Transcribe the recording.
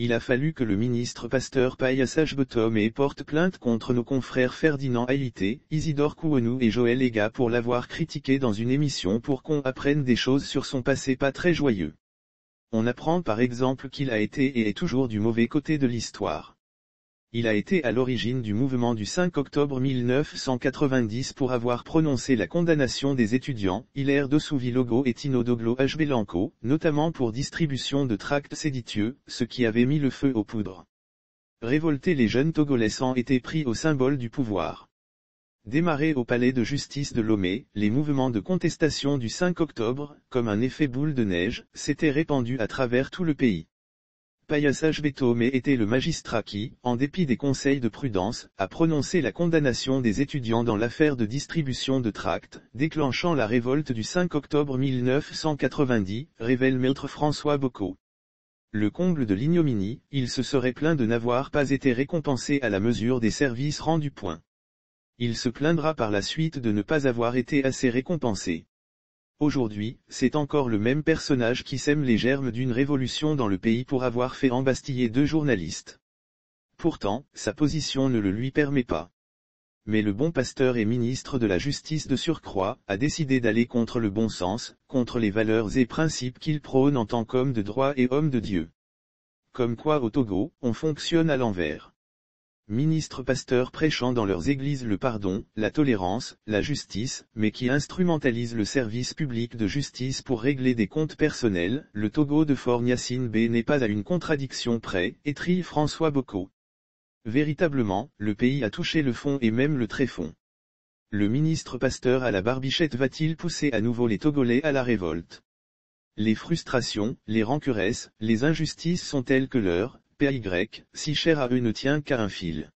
Il a fallu que le ministre Pasteur Paillassage Botomé porte plainte contre nos confrères Ferdinand Haïté, Isidore Kouonou et Joël Ega pour l'avoir critiqué dans une émission pour qu'on apprenne des choses sur son passé pas très joyeux. On apprend par exemple qu'il a été et est toujours du mauvais côté de l'histoire. Il a été à l'origine du mouvement du 5 octobre 1990 pour avoir prononcé la condamnation des étudiants, Hilaire Dossouvy-Logo et Tino Doglo H. notamment pour distribution de tracts séditieux, ce qui avait mis le feu aux poudres. Révoltés, les jeunes Togolais en étaient pris au symbole du pouvoir. Démarrés au palais de justice de Lomé, les mouvements de contestation du 5 octobre, comme un effet boule de neige, s'étaient répandus à travers tout le pays. Paillassage Botomé était le magistrat qui, en dépit des conseils de prudence, a prononcé la condamnation des étudiants dans l'affaire de distribution de tracts, déclenchant la révolte du 5 octobre 1990, révèle maître François Bocot. Le comble de l'ignominie, il se serait plaint de n'avoir pas été récompensé à la mesure des services rendus. Il se plaindra par la suite de ne pas avoir été assez récompensé. Aujourd'hui, c'est encore le même personnage qui sème les germes d'une révolution dans le pays pour avoir fait embastiller 2 journalistes. Pourtant, sa position ne le lui permet pas. Mais le bon pasteur et ministre de la Justice de surcroît, a décidé d'aller contre le bon sens, contre les valeurs et principes qu'il prône en tant qu'homme de droit et homme de Dieu. Comme quoi au Togo, on fonctionne à l'envers. Ministres pasteurs prêchant dans leurs églises le pardon, la tolérance, la justice, mais qui instrumentalisent le service public de justice pour régler des comptes personnels, le Togo de Fort Gnassingbé n'est pas à une contradiction près, étrille François Bocot. Véritablement, le pays a touché le fond et même le tréfonds. Le ministre pasteur à la barbichette va-t-il pousser à nouveau les Togolais à la révolte? Les frustrations, les rancuresses, les injustices sont telles que leur PY, si cher à eux ne tient qu'à un fil.